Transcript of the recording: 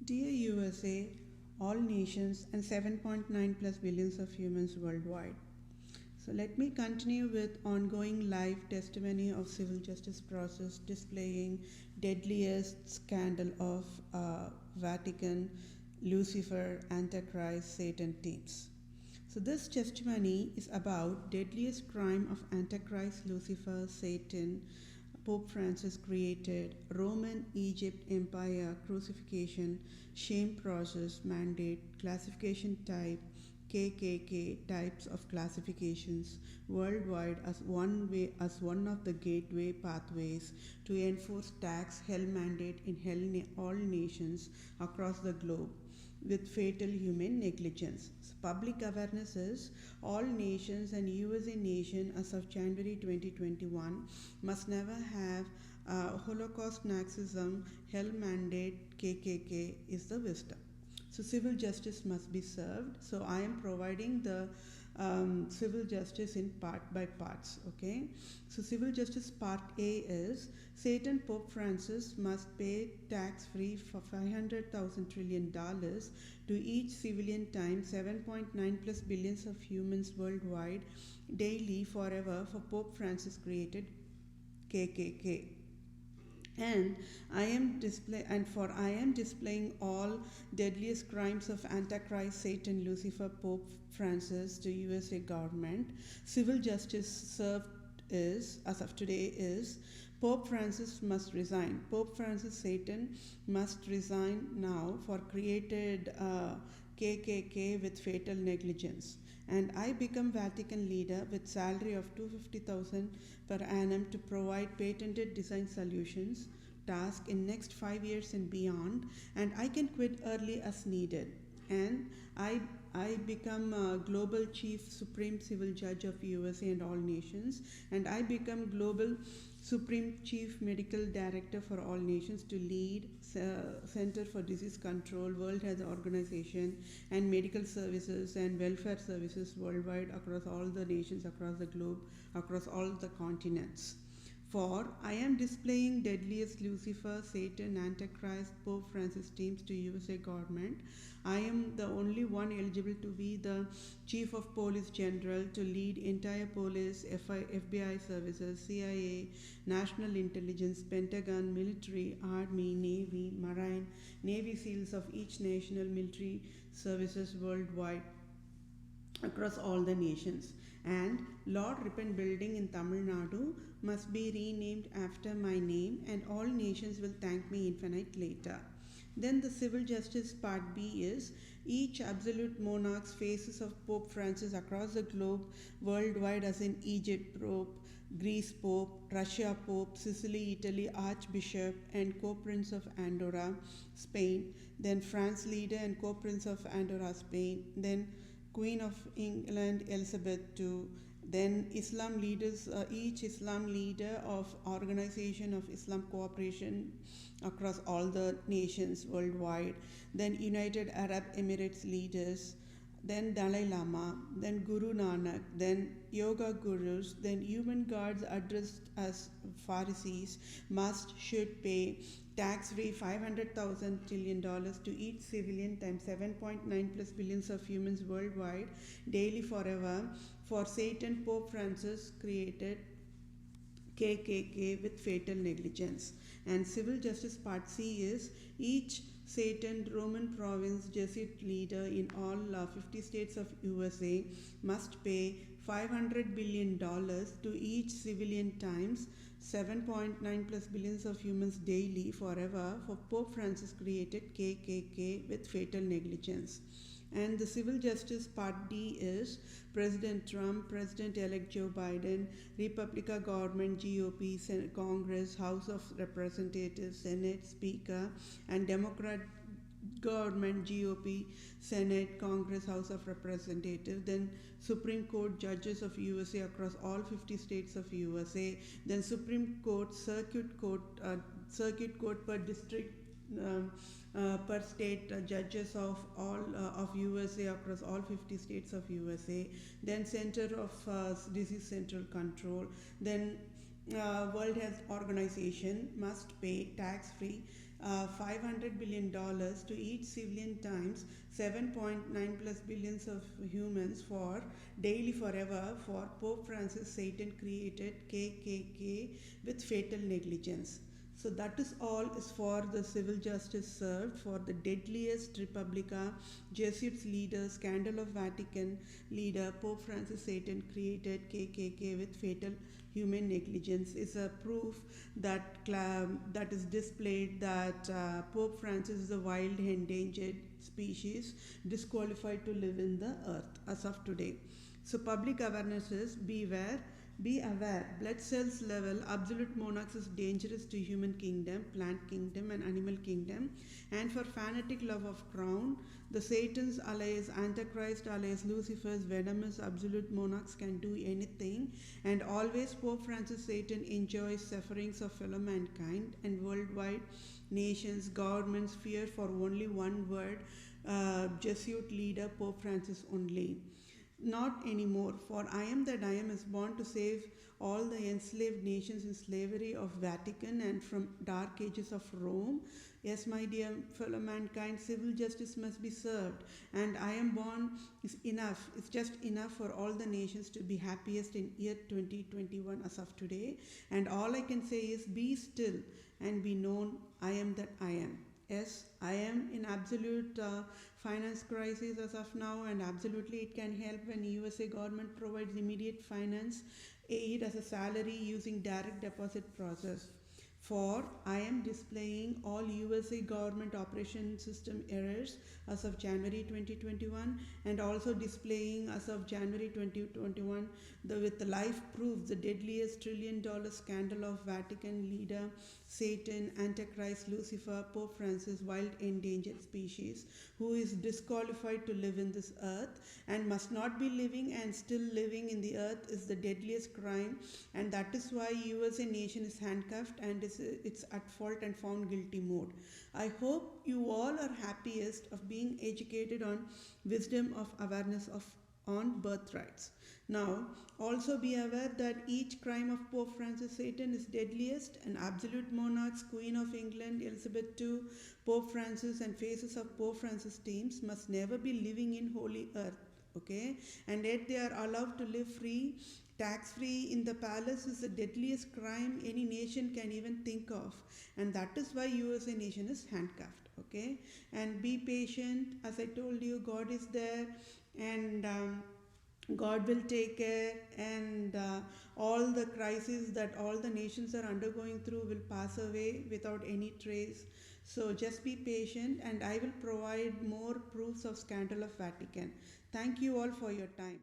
Dear USA, all nations, and 7.9 plus billions of humans worldwide. So let me continue with ongoing live testimony of civil justice process displaying deadliest scandal of Vatican, Lucifer, Antichrist, Satan teams. So this testimony is about deadliest crime of Antichrist, Lucifer, Satan, Pope Francis created, Roman Egypt Empire, crucifixion, shame process, mandate, classification type, KKK types of classifications worldwide as one of the gateway pathways to enforce tax hell mandate in all nations across the globe with fatal human negligence. So public awareness is all nations and USA nation as of January 2021 must never have Holocaust Nazism hell mandate KKK is the wisdom. So civil justice must be served. So I am providing the civil justice in part by parts. Okay. So civil justice part A is Satan Pope Francis must pay tax free for $500,000 trillion to each civilian times 7.9 plus billions of humans worldwide daily forever for Pope Francis created KKK. And I am displaying all deadliest crimes of Antichrist, Satan, Lucifer, Pope Francis to USA government. Civil justice served is, as of today, is Pope Francis must resign. Pope Francis Satan must resign now for created KKK with fatal negligence. And I become Vatican leader with salary of 250,000 per annum to provide patented design solutions task in next 5 years and beyond, and I can quit early as needed. And I become global chief supreme civil judge of USA and all nations, and I become global supreme chief medical director for all nations to lead Center for Disease Control, World Health Organization, and medical services and welfare services worldwide across all the nations across the globe, across all the continents. For I am displaying deadliest Lucifer, Satan, Antichrist, Pope Francis teams to USA government. I am the only one eligible to be the Chief of Police General to lead entire police, FBI services, CIA, National Intelligence, Pentagon, military, Army, Navy, Marine, Navy SEALs of each national military services worldwide across all the nations. And Lord Ripon building in Tamil Nadu must be renamed after my name, and all nations will thank me infinite later. Then the civil justice part B is each absolute monarch's faces of Pope Francis across the globe worldwide, as in Egypt Pope, Greece Pope, Russia Pope, Sicily, Italy Archbishop, and Co-Prince of Andorra, Spain. Then France leader and Co-Prince of Andorra, Spain. Then Queen of England Elizabeth II, then Islam leaders, each Islam leader of Organization of Islam Cooperation across all the nations worldwide, then United Arab Emirates leaders, then Dalai Lama, then Guru Nanak, then yoga gurus, then human gods addressed as Pharisees should pay tax-free $500,000 trillion to each civilian times 7.9 plus billions of humans worldwide daily forever for Satan Pope Francis created KKK with fatal negligence. And civil justice part C is each Satan Roman province Jesuit leader in all 50 states of USA must pay $500 billion to each civilian times 7.9 plus billions of humans daily forever for Pope Francis created KKK with fatal negligence. And the civil justice part D is President Trump, President-elect Joe Biden, Republican government, GOP, Senate, Congress, House of Representatives, Senate, Speaker, and Democrat government, GOP, Senate, Congress, House of Representatives, then Supreme Court judges of USA across all 50 states of USA, then Supreme Court, Circuit Court per district, per state judges of all of USA across all 50 states of USA, then Center of Disease Central Control, then World Health Organization must pay tax-free $500 billion to each civilian times 7.9 plus billions of humans for daily forever for Pope Francis Satan created KKK with fatal negligence. So that is all is for the civil justice served for the deadliest Republica, Jesuits leader, scandal of Vatican leader, Pope Francis Satan created KKK with fatal human negligence is a proof that is displayed that Pope Francis is a wild endangered species disqualified to live in the earth as of today. So public awareness is beware. Be aware, blood cells level, absolute monarchs is dangerous to human kingdom, plant kingdom and animal kingdom. And for fanatic love of crown, the Satan's allies, Antichrist allies, Lucifer's venomous absolute monarchs can do anything. And always Pope Francis Satan enjoys sufferings of fellow mankind and worldwide nations, governments fear for only one word, Jesuit leader Pope Francis only. Not anymore, for I am that I am is born to save all the enslaved nations in slavery of Vatican and from dark ages of Rome. Yes, my dear fellow mankind, civil justice must be served, and I am born is enough. It's just enough for all the nations to be happiest in year 2021 as of today. And all I can say is be still and be known I am that I am. Yes, I am in absolute finance crisis as of now, and absolutely it can help when USA government provides immediate finance aid as a salary using direct deposit process. For I am displaying all USA government operation system errors as of January 2021 and also displaying as of January 2021 with the live proof the deadliest $1 trillion scandal of Vatican leader Satan, Antichrist, Lucifer, Pope Francis, wild endangered species who is disqualified to live in this earth and must not be living and still living in the earth is the deadliest crime, and that is why USA nation is handcuffed and it's at fault and found guilty mode. I hope you all are happiest of being educated on wisdom of awareness of on birthrights. Now, also be aware that each crime of Pope Francis Satan is deadliest, and absolute monarchs, Queen of England, Elizabeth II, Pope Francis, and faces of Pope Francis teams must never be living in holy earth. Okay, and yet they are allowed to live free, tax free in the palace is the deadliest crime any nation can even think of, and that is why USA nation is handcuffed. Okay, and be patient. As I told you, God is there, and God will take care, and all the crises that all the nations are undergoing through will pass away without any trace. So just be patient, and I will provide more proofs of scandal of Vatican. Thank you all for your time.